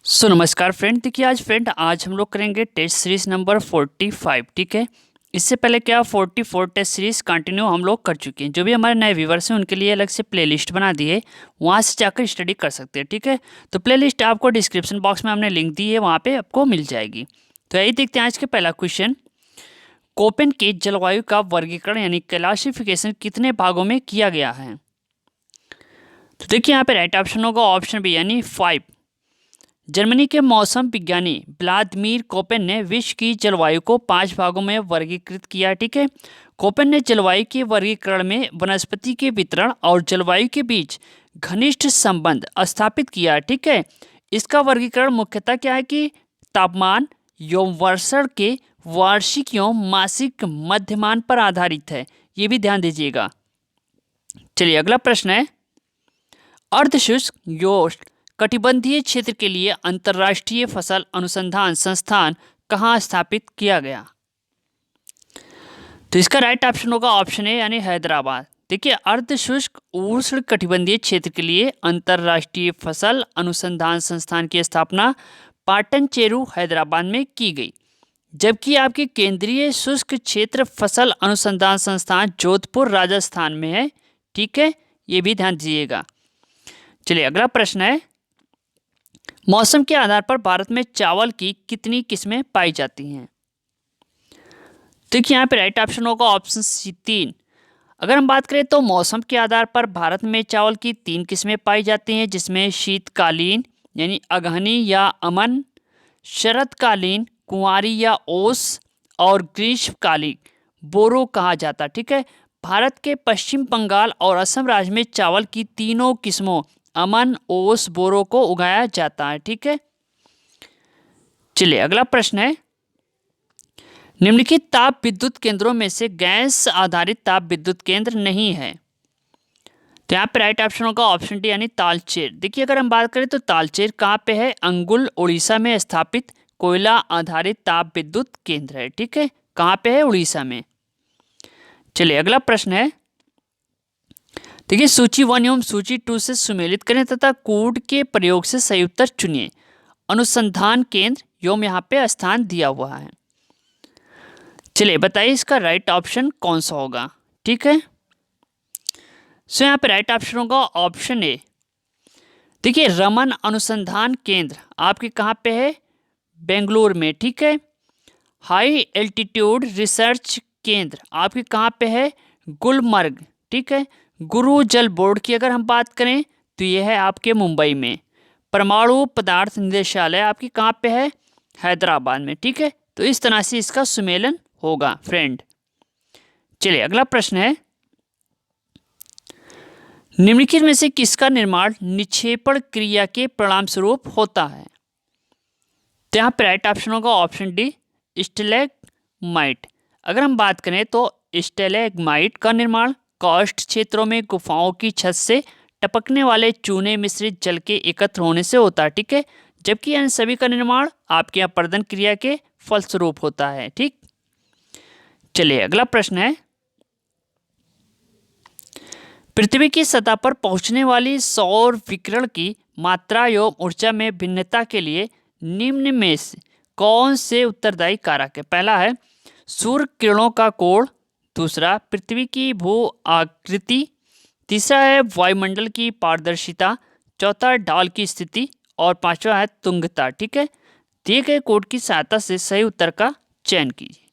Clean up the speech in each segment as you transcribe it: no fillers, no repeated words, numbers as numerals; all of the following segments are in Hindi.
नमस्कार फ्रेंड। देखिए आज हम लोग करेंगे टेस्ट सीरीज नंबर 45। ठीक है। इससे पहले क्या 44 टेस्ट सीरीज कंटिन्यू हम लोग कर चुके हैं। जो भी हमारे नए व्यूवर्स हैं उनके लिए अलग से प्लेलिस्ट बना दी है, वहाँ से जाकर स्टडी कर सकते हैं। ठीक है। तो प्लेलिस्ट आपको डिस्क्रिप्शन बॉक्स में हमने लिंक दी है, वहाँ पे आपको मिल जाएगी। तो यही देखते हैं आज के पहला क्वेश्चन। कोपेन के जलवायु का वर्गीकरण यानी क्लासिफिकेशन कितने भागों में किया गया है? तो देखिए यहाँ पे राइट ऑप्शन होगा ऑप्शन बी यानी 5। जर्मनी के मौसम विज्ञानी व्लादिमीर कोपेन ने विश्व की जलवायु को 5 भागों में वर्गीकृत किया। ठीक है। कोपेन ने जलवायु के वर्गीकरण में वनस्पति के वितरण और जलवायु के बीच घनिष्ठ संबंध स्थापित किया। ठीक है। इसका वर्गीकरण मुख्यतः क्या है कि तापमान एवं वर्षण के वार्षिक एवं मासिक मध्यमान पर आधारित है। ये भी ध्यान दीजिएगा। चलिए अगला प्रश्न है, अर्धशुष्क एवं कटिबंधीय क्षेत्र के लिए अंतर्राष्ट्रीय फसल अनुसंधान संस्थान कहाँ स्थापित किया गया? तो इसका राइट ऑप्शन होगा ऑप्शन ए यानी हैदराबाद। देखिए अर्धशुष्क उष्ण कटिबंधीय क्षेत्र के लिए अंतर्राष्ट्रीय फसल अनुसंधान संस्थान की स्थापना पाटन चेरू हैदराबाद में की गई, जबकि आपके केंद्रीय शुष्क क्षेत्र फसल अनुसंधान संस्थान जोधपुर राजस्थान में है। ठीक है, ये भी ध्यान दीजिएगा। चलिए अगला प्रश्न है, मौसम के आधार पर भारत में चावल की कितनी किस्में पाई जाती हैं? देखिए यहाँ पे राइट ऑप्शन होगा ऑप्शन सी 3। अगर हम बात करें तो मौसम के आधार पर भारत में चावल की 3 किस्में पाई जाती हैं, जिसमें शीतकालीन यानी अगहनी या अमन, शरतकालीन कुंवारी या ओस और ग्रीष्मकालीन बोरो कहा जाता। ठीक है। भारत के पश्चिम बंगाल और असम राज्य में चावल की तीनों किस्मों अमन, ओस, बोरो को उगाया जाता है। ठीक है। चलिए अगला प्रश्न है, निम्नलिखित ताप विद्युत केंद्रों में से गैस आधारित ताप विद्युत केंद्र नहीं है। तो यहाँ पे राइट ऑप्शन होगा ऑप्शन डी यानी तालचेर। देखिए अगर हम बात करें तो तालचेर कहाँ पे है? अंगुल उड़ीसा में स्थापित कोयला आधारित ताप विद्युत केंद्र है। ठीक है, कहाँ पे है? उड़ीसा में। चलिए अगला प्रश्न है, देखिए सूची 1 एवं सूची 2 से सुमेलित करें तथा कोड के प्रयोग से सही उत्तर चुनिए। अनुसंधान केंद्र एवं यहाँ पे स्थान दिया हुआ है। चलिए बताइए इसका राइट ऑप्शन कौन सा होगा? ठीक है, सो यहाँ पे राइट ऑप्शन होगा ऑप्शन ए। देखिए रमन अनुसंधान केंद्र आपके कहाँ पे है? बेंगलुरु में। ठीक है। हाई एल्टीट्यूड रिसर्च केंद्र आपके कहाँ पे है? गुलमर्ग। ठीक है। गुरु जल बोर्ड की अगर हम बात करें तो यह है आपके मुंबई में। परमाणु पदार्थ निदेशालय आपकी कहाँ पे है? हैदराबाद में। ठीक है। तो इस तरह से इसका सुमेलन होगा फ्रेंड। चलिए अगला प्रश्न है, निम्नलिखित में से किसका निर्माण निक्षेपण क्रिया के परिणाम स्वरूप होता है? तो यहाँ पे राइट ऑप्शन होगा ऑप्शन डी स्टैलेग्माइट। अगर हम बात करें तो स्टैलेग्माइट का निर्माण कास्ट क्षेत्रों में गुफाओं की छत से टपकने वाले चूने मिश्रित जल के एकत्र होने से होता है। ठीक है, जबकि इन सभी का निर्माण आपके अपरदन क्रिया के फलस्वरूप होता है। ठीक, चलिए अगला प्रश्न है, पृथ्वी की सतह पर पहुंचने वाली सौर विकिरण की मात्रा एवं ऊर्जा में भिन्नता के लिए निम्न में से कौन से उत्तरदायी कारक है? पहला है सूर्य किरणों का कोण, दूसरा पृथ्वी की भू आकृति, तीसरा है वायुमंडल की पारदर्शिता, चौथा ढाल की स्थिति और पांचवा है तुंगता। ठीक है, दिए गए कोड की सहायता से सही उत्तर का चयन कीजिए।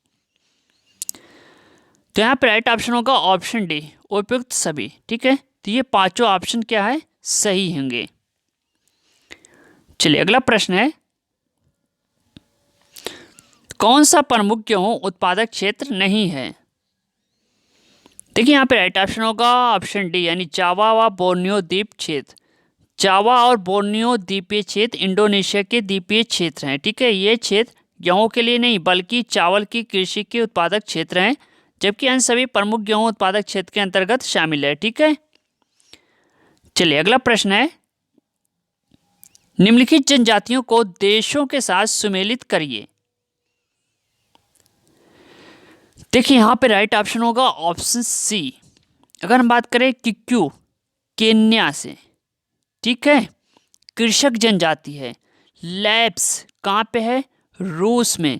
तो यहाँ पे राइट ऑप्शन होगा ऑप्शन डी उपयुक्त सभी। ठीक है, तो ये पांचों ऑप्शन क्या है? सही होंगे। चलिए अगला प्रश्न है, कौन सा प्रमुख गेहूं उत्पादक क्षेत्र नहीं है? देखिए यहाँ पे राइट ऑप्शन होगा ऑप्शन डी यानी जावा व बोर्नियो द्वीप क्षेत्र। जावा और बोर्नियो द्वीपीय क्षेत्र इंडोनेशिया के द्वीपीय क्षेत्र हैं। ठीक है, ये क्षेत्र गेहूं के लिए नहीं बल्कि चावल की कृषि के उत्पादक क्षेत्र हैं, जबकि अन्य सभी प्रमुख गेहूं उत्पादक क्षेत्र के अंतर्गत शामिल है। ठीक है, चलिए अगला प्रश्न है, निम्नलिखित जनजातियों को देशों के साथ सुमेलित करिए। देखिए यहाँ पे राइट ऑप्शन होगा ऑप्शन सी। अगर हम बात करें किक्यू केन्या से, ठीक है, कृषक जनजाति है, लैब्स कहाँ पे है? रूस में,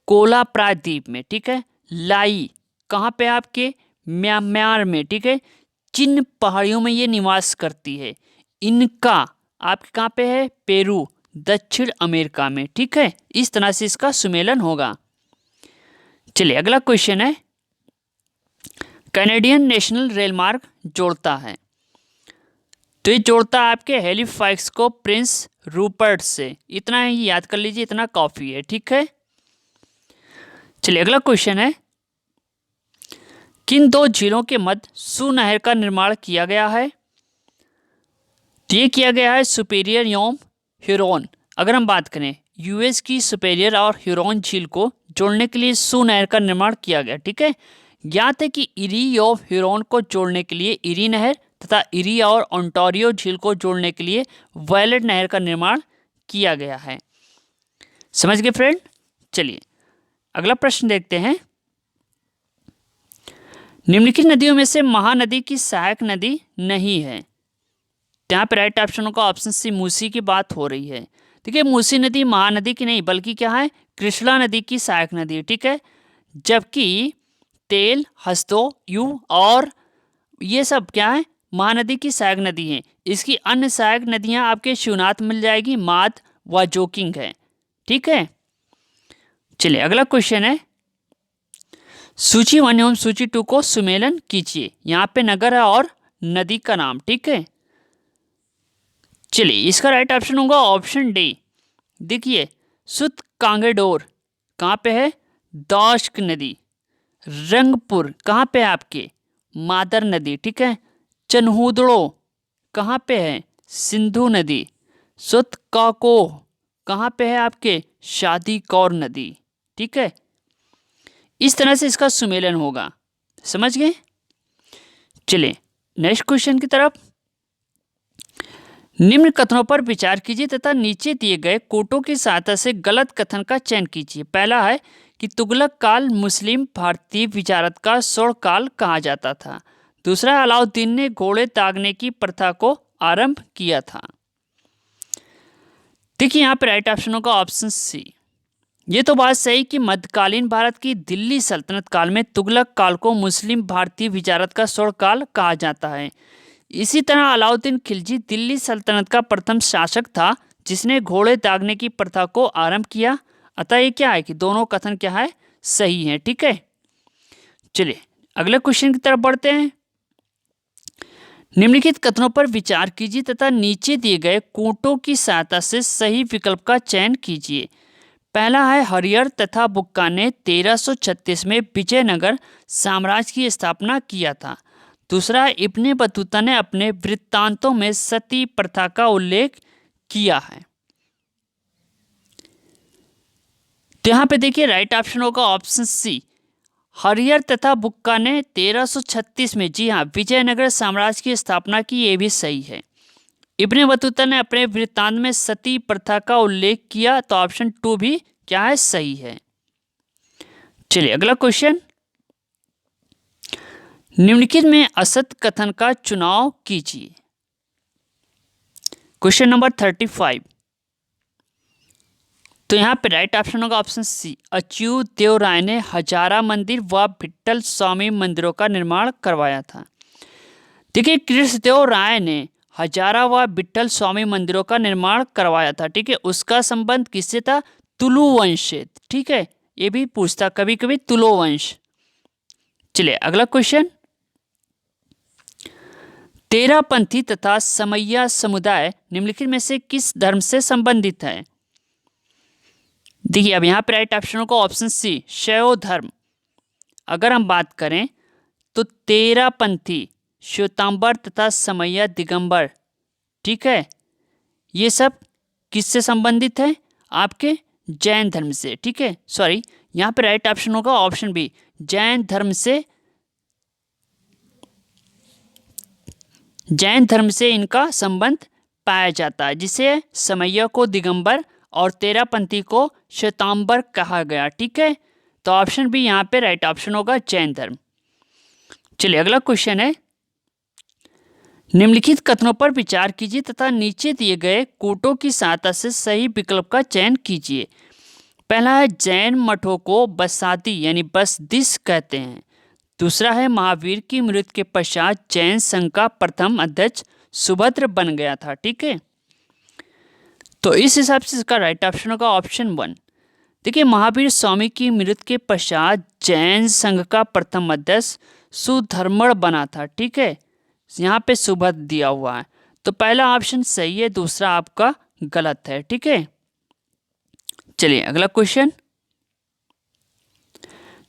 कोला प्रायद्वीप में, ठीक है। लाई कहाँ पे आपके? म्यांमार में, ठीक है। चिन पहाड़ियों में ये निवास करती है। इनका आपके कहाँ पे है? पेरू, दक्षिण अमेरिका में, ठीक है। इस तरह से इसका सुमेलन होगा। चलिए अगला क्वेश्चन है, कैनेडियन नेशनल रेल मार्ग जोड़ता है, तो ये जोड़ता है आपके हैलिफैक्स को प्रिंस रूपर्ट से। इतना ही याद कर लीजिए, इतना काफी है, ठीक है। चलिए अगला क्वेश्चन है, किन दो झीलों के मध्य सू नहर का निर्माण किया गया है? तो ये किया गया है सुपेरियर एवं ह्यूरोन। अगर हम बात करें यूएस की सुपेरियर और ह्यूरोन झील को जोड़ने के लिए सू नहर का निर्माण किया गया, ठीक है। ज्ञात है कि इरी और ह्यूरोन को जोड़ने के लिए इरी नहर तथा इरी और ओंटारियो झील को जोड़ने के लिए वायलेट नहर का निर्माण किया गया है। समझ गए फ्रेंड? चलिए अगला प्रश्न देखते हैं, निम्नलिखित नदियों में से महानदी की सहायक नदी नहीं है। यहाँ पे राइट ऑप्शन होगा ऑप्शन सी, मूसी की बात हो रही है। ठीक है, मूसी नदी महानदी की नहीं बल्कि क्या है? कृष्णा नदी की सहायक नदी है, ठीक है। जबकि तेल, हस्तो, यू और ये सब क्या है? महानदी की सहायक नदी है। इसकी अन्य सहायक नदियां आपके शिवनाथ मिल जाएगी, माद व जोकिंग है, ठीक है। चलिए अगला क्वेश्चन है, सूची 1 एवं सूची 2 को सुमेलन कीजिए। यहाँ पे नगर है और नदी का नाम, ठीक है। चलिए इसका राइट ऑप्शन होगा ऑप्शन डी। देखिए सुत कांगेडोर कहाँ पे है? दाश्क नदी। रंगपुर कहाँ पे है आपके? मादर नदी, ठीक है। चनहुदड़ो कहाँ पे है? सिंधु नदी। सुत काको कहाँ पे है आपके? शादी कौर नदी, ठीक है। इस तरह से इसका सुमेलन होगा, समझ गए। चलिए नेक्स्ट क्वेश्चन की तरफ, निम्न कथनों पर विचार कीजिए तथा नीचे दिए गए कोटों की सहायता से गलत कथन का चयन कीजिए। पहला है कि तुगलक काल मुस्लिम भारतीय विचारत का स्वर्ण काल कहा जाता था। दूसरा, अलाउद्दीन ने घोड़े दागने की प्रथा को आरंभ किया था। देखिए यहाँ पे राइट ऑप्शन होगा ऑप्शन सी। ये तो बात सही कि मध्यकालीन भारत की दिल्ली सल्तनत काल में तुगलक काल को मुस्लिम भारतीय विचारत का स्वर्ण काल कहा जाता है। इसी तरह अलाउद्दीन खिलजी दिल्ली सल्तनत का प्रथम शासक था जिसने घोड़े दागने की प्रथा को आरंभ किया। अतः ये क्या है कि दोनों कथन क्या है? सही है, ठीक है। चलिए अगले क्वेश्चन की तरफ बढ़ते हैं, निम्नलिखित कथनों पर विचार कीजिए तथा नीचे दिए गए कोटों की सहायता से सही विकल्प का चयन कीजिए। पहला है, हरियर तथा बुक्का ने 1336 में विजयनगर साम्राज्य की स्थापना किया था। दूसरा, इब्ने बतूता ने अपने वृत्तांतों में सती प्रथा का उल्लेख किया है। तो यहाँ पे देखिए राइट ऑप्शन होगा ऑप्शन सी। हरियर तथा बुक्का ने 1336 में, जी हाँ, विजयनगर साम्राज्य की स्थापना की, ये भी सही है। इब्ने बतूता ने अपने वृत्तांत में सती प्रथा का उल्लेख किया, तो ऑप्शन 2 भी क्या है? सही है। चलिए अगला क्वेश्चन, निम्नलिखित में असत्य कथन का चुनाव कीजिए। क्वेश्चन नंबर 35, तो यहाँ पे राइट ऑप्शन होगा ऑप्शन सी। अच्युत देव राय ने हजारा मंदिर व विट्ठल स्वामी मंदिरों का निर्माण करवाया था। देखिए कृष्णदेव राय ने हजारा व विट्ठल स्वामी मंदिरों का निर्माण करवाया था, ठीक है। उसका संबंध किससे था? तुलु वंश से, ठीक है। ये भी पूछता कभी कभी, तुलो वंश। चलिए अगला क्वेश्चन, तेरापंथी तथा समैया समुदाय निम्नलिखित में से किस धर्म से संबंधित है? देखिए अब यहाँ पे राइट ऑप्शन होगा ऑप्शन सी, शैव धर्म। अगर हम बात करें तो तेरापंथी श्वेतांबर तथा समैया दिगंबर, ठीक है, ये सब किससे संबंधित है? आपके जैन धर्म से, ठीक है। सॉरी, यहाँ पे राइट ऑप्शन होगा ऑप्शन बी, जैन धर्म से। जैन धर्म से इनका संबंध पाया जाता है, जिसे समैया को दिगंबर और तेरापंथी को श्वेतांबर कहा गया, ठीक है। तो ऑप्शन बी यहाँ पे राइट ऑप्शन होगा, जैन धर्म। चलिए अगला क्वेश्चन है, निम्नलिखित कथनों पर विचार कीजिए तथा नीचे दिए गए कोटों की सहायता से सही विकल्प का चयन कीजिए। पहला है जैन मठों को बसादी यानी बसदिश कहते हैं। दूसरा है महावीर की मृत्यु के पश्चात जैन संघ का प्रथम अध्यक्ष सुभद्र बन गया था। ठीक है, तो इस हिसाब से इसका राइट ऑप्शन होगा ऑप्शन 1। देखिए, महावीर स्वामी की मृत्यु के पश्चात जैन संघ का प्रथम अध्यक्ष सुधर्मण बना था। ठीक है, यहाँ पे सुभद्र दिया हुआ है, तो पहला ऑप्शन सही है, दूसरा आपका गलत है। ठीक है, चलिए अगला क्वेश्चन।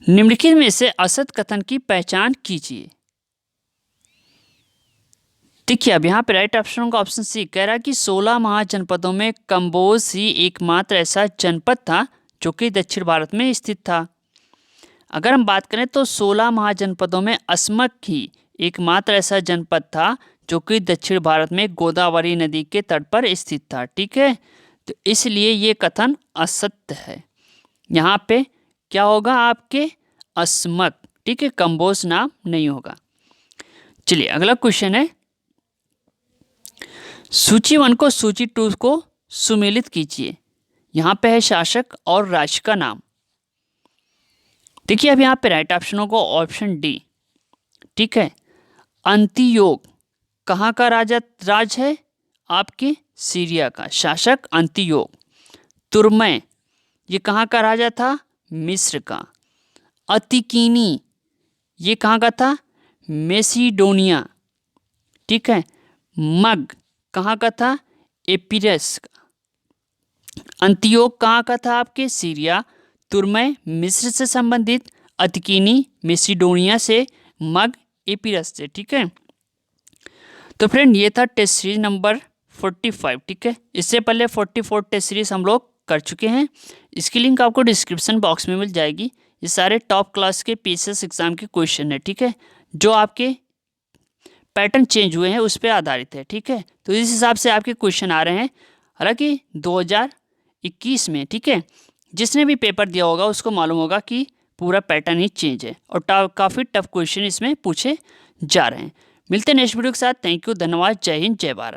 निम्नलिखित में से असत कथन की पहचान कीजिए। देखिए, अब यहाँ पे राइट ऑप्शन होगा ऑप्शन सी। कह रहा है कि 16 महाजनपदों में कंबोज ही एकमात्र ऐसा जनपद था जो कि दक्षिण भारत में स्थित था। अगर हम बात करें तो 16 महाजनपदों में अस्मक ही एकमात्र ऐसा जनपद था जो कि दक्षिण भारत में गोदावरी नदी के तट पर स्थित था। ठीक है, तो इसलिए ये कथन असत्य है। यहाँ पे क्या होगा आपके अस्मक। ठीक है, कंबोज नाम नहीं होगा। चलिए अगला क्वेश्चन है, सूची 1 को सूची 2 को सुमेलित कीजिए। यहाँ पे है शासक और राज्य का नाम। देखिए, अब यहाँ पे राइट ऑप्शन होगा ऑप्शन डी। ठीक है, अंतियोग कहाँ का राज है? आपके सीरिया का शासक अंतियोग। तुर्मै ये कहाँ का राजा था? मिस्र का। अतिकीनी ये कहाँ का था? मेसिडोनिया। ठीक है, मग कहाँ का था? एपिरस का। अंतियोग कहाँ का था? आपके सीरिया। तुर्मै मिस्र से संबंधित, अतिकीनी मेसिडोनिया से, मग एपिरस से। ठीक है, तो फ्रेंड ये था टेस्ट सीरीज नंबर 45। ठीक है, इससे पहले 44 टेस्ट सीरीज हम लोग कर चुके हैं। इसकी लिंक आपको डिस्क्रिप्शन बॉक्स में मिल जाएगी। ये सारे टॉप क्लास के पीसीएस एग्जाम के क्वेश्चन है। ठीक है, जो आपके पैटर्न चेंज हुए हैं उस पर आधारित है। ठीक है, तो इस हिसाब से आपके क्वेश्चन आ रहे हैं। हालांकि 2021 में, ठीक है, जिसने भी पेपर दिया होगा उसको मालूम होगा कि पूरा पैटर्न ही चेंज है और काफ़ी टफ क्वेश्चन इसमें पूछे जा रहे हैं। मिलते हैं नेक्स्ट वीडियो के साथ। थैंक यू, धन्यवाद, जय हिंद, जय भारत।